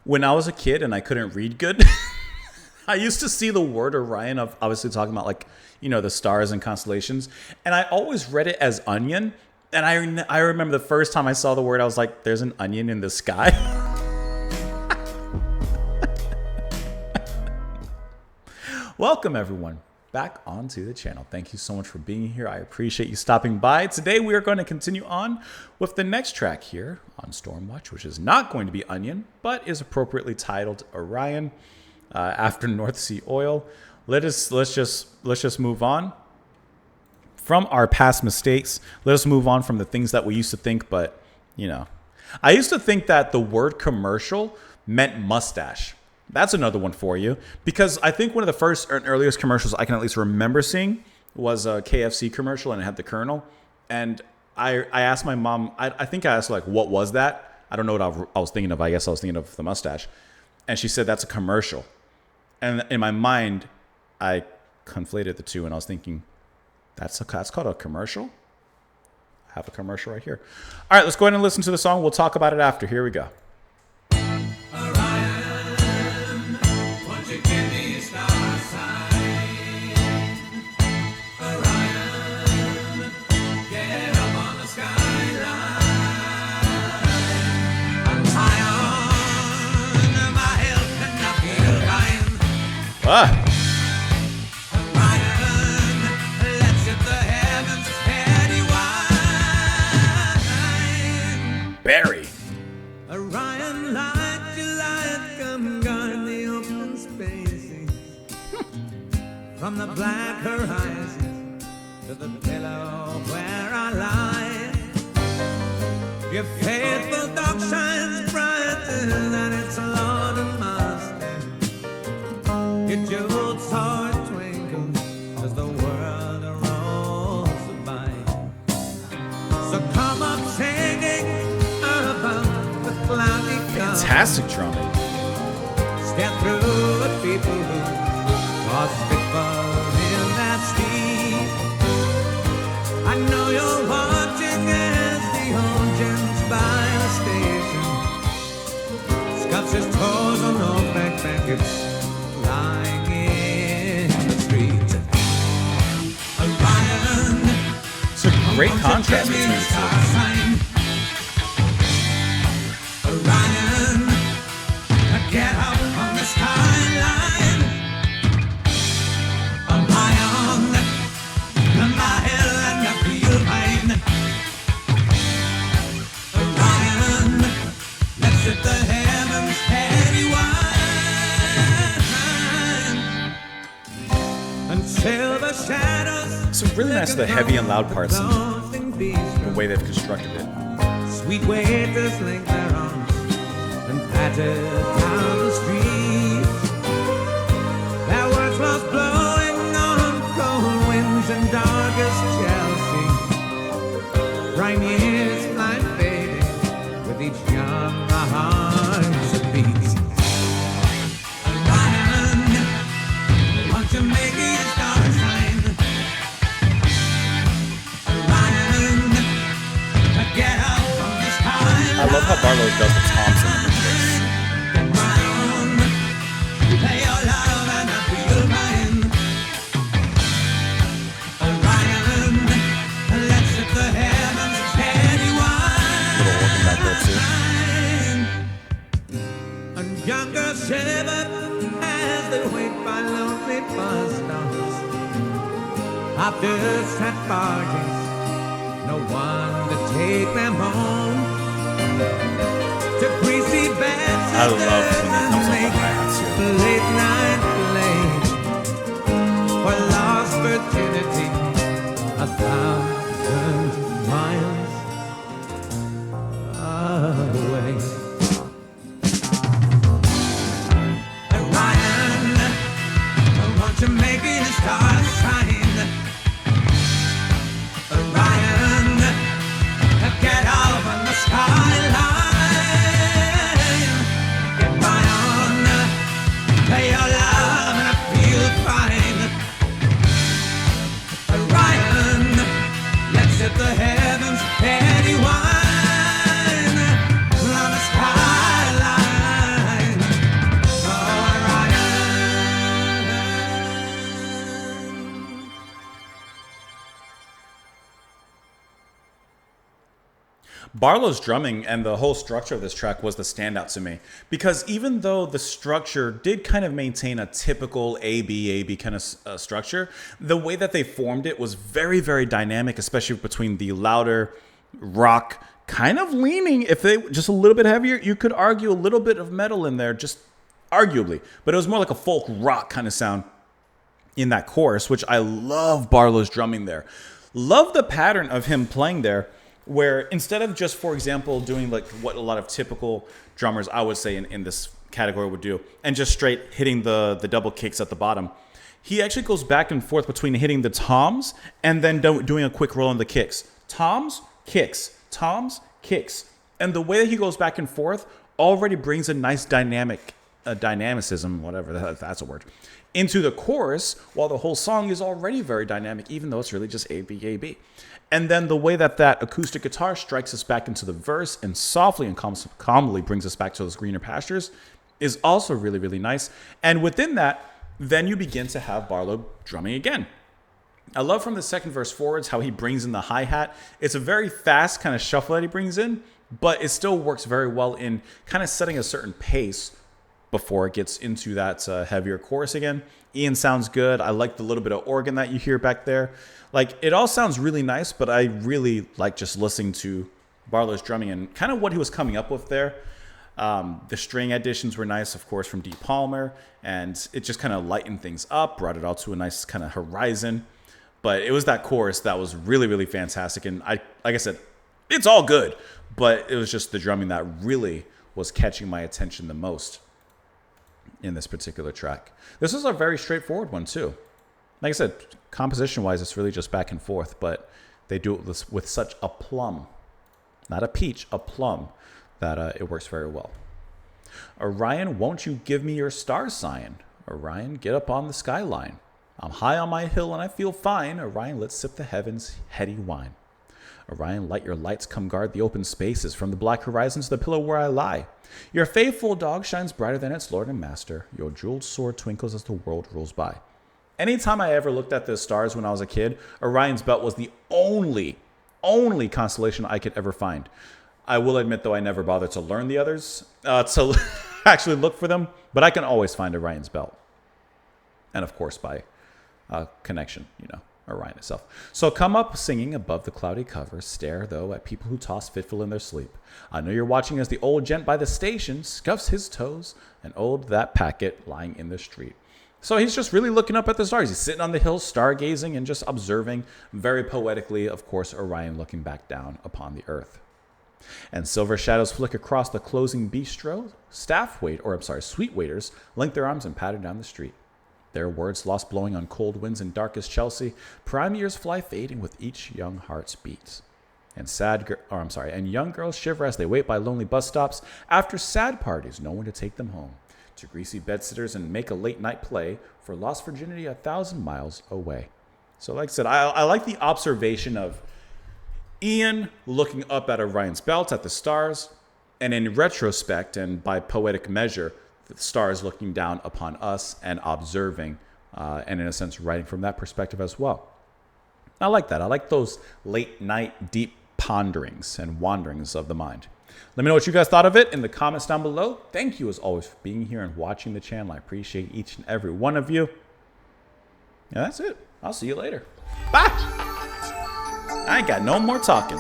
when I was a kid and I couldn't read good, I used to see the word Orion, of obviously talking about like, you know, the stars and constellations. And I always read it as onion. And I remember the first time I saw the word, I was like, there's an onion in the sky. Welcome, everyone, back onto the channel. Thank you so much for being here. I appreciate you stopping by. Today, we are going to continue on with the next track here on Stormwatch, which is not going to be Onion, but is appropriately titled Orion, after North Sea Oil. Let's just move on from our past mistakes. Let us move on from the things that we used to think, but, you know. I used to think that the word commercial meant mustache. That's another one for you, because I think one of the first and earliest commercials I can at least remember seeing was a KFC commercial, and it had the Colonel. And I asked my mom, I think I asked her, like, what was that? I don't know what I was thinking of. I guess I was thinking of the mustache. And she said, that's a commercial. And in my mind, I conflated the two, and I was thinking, that's called a commercial? I have a commercial right here. All right, let's go ahead and listen to the song. We'll talk about it after. Here we go. Ah. Barry. Orion, light your light, come guard the open spaces. From the black horizon to the pillow where I lie. Your faithful dog shines brighter than its Lord and Master. Your jeweled sword twinkles as the world rolls by. So come up singing above the cloudy clouds. Fantastic drumming. Step through the people who lost people in that steep. I know you're watching as the oceans by the station scuffs his toes on old back blankets lying in the street. Orion, It's a great contrast between the two. Orion, get up on the skyline. Orion, my hill and the field pine. Orion, let's set the heavens heavy wide. Until the shadows. So really nice, the heavy and loud parts and the way they've constructed it. Sweet waiters link their arms and patter down the street. Their words was blowing on cold winds and darkest Chelsea. Prime years fly fading with each young heart that beats. Orion, won't you make it a star sign? Orion, get out. I love how Barlow does the toms in the mix. Little organ back there too. And younger shivered as they wait by lonely bus stops. After sad bargains, no one to take them home. To greasy beds I love when it comes up on hi-hats here. late night play for lost virginity 1,000 miles away. Orion, won't you make it a star sign? Orion, get out on the skyline. Get by Barlow's drumming and the whole structure of this track was the standout to me, because even though the structure did kind of maintain a typical A-B kind of structure, the way that they formed it was very, very dynamic, especially between the louder rock, kind of leaning, if they just a little bit heavier, you could argue a little bit of metal in there, just arguably, but it was more like a folk rock kind of sound in that chorus, which I love Barlow's drumming there. Love the pattern of him playing there, where instead of just, for example, doing like what a lot of typical drummers, I would say in this category would do, and just straight hitting the double kicks at the bottom, he actually goes back and forth between hitting the toms and then doing a quick roll on the kicks. Toms, kicks, toms, kicks. And the way that he goes back and forth already brings a nice dynamicism, whatever, that's a word, into the chorus, while the whole song is already very dynamic, even though it's really just A, B, A, B. And then the way that acoustic guitar strikes us back into the verse and softly and calmly brings us back to those greener pastures is also really, really nice. And within that, then you begin to have Barlow drumming again. I love from the second verse forwards how he brings in the hi-hat. It's a very fast kind of shuffle that he brings in, but it still works very well in kind of setting a certain pace before it gets into that heavier chorus again. Ian sounds good. I like the little bit of organ that you hear back there. Like, it all sounds really nice, but I really like just listening to Barlow's drumming and kind of what he was coming up with there. The string additions were nice, of course, from D. Palmer, and it just kind of lightened things up, brought it all to a nice kind of horizon. But it was that chorus that was really, really fantastic. And like I said, it's all good, but it was just the drumming that really was catching my attention the most in this particular track. This is a very straightforward one too. Like I said, composition-wise, it's really just back and forth, but they do it with such a plum, not a peach, a plum, that it works very well. Orion, won't you give me your star sign? Orion, get up on the skyline. I'm high on my hill and I feel fine. Orion, let's sip the heavens' heady wine. Orion, light your lights, come guard the open spaces, from the black horizon to the pillow where I lie. Your faithful dog shines brighter than its lord and master. Your jeweled sword twinkles as the world rolls by. Anytime I ever looked at the stars when I was a kid, Orion's belt was the only constellation I could ever find. I will admit, though, I never bothered to learn the others, to actually look for them, but I can always find Orion's belt. And of course, by connection, Orion itself. So come up singing above the cloudy cover, stare, though, at people who toss fitful in their sleep. I know you're watching as the old gent by the station scuffs his toes and old that packet lying in the street. So he's just really looking up at the stars. He's sitting on the hill, stargazing and just observing, very poetically, of course, Orion looking back down upon the earth. And silver shadows flick across the closing bistro. Sweet waiters link their arms and patter down the street. Their words lost blowing on cold winds in darkest Chelsea. Prime years fly fading with each young heart's beats. And young girls shiver as they wait by lonely bus stops after sad parties, no one to take them home. To greasy bedsitters and make a late night play for lost virginity 1,000 miles away. So like I said, I like the observation of Ian looking up at Orion's belt at the stars, and in retrospect and by poetic measure, the stars looking down upon us and observing, and in a sense writing from that perspective as well. I like that. I like those late night deep ponderings and wanderings of the mind. Let me know what you guys thought of it in the comments down below. Thank you as always for being here and watching the channel. I appreciate each and every one of you. And that's it. I'll see you later. Bye. I ain't got no more talking.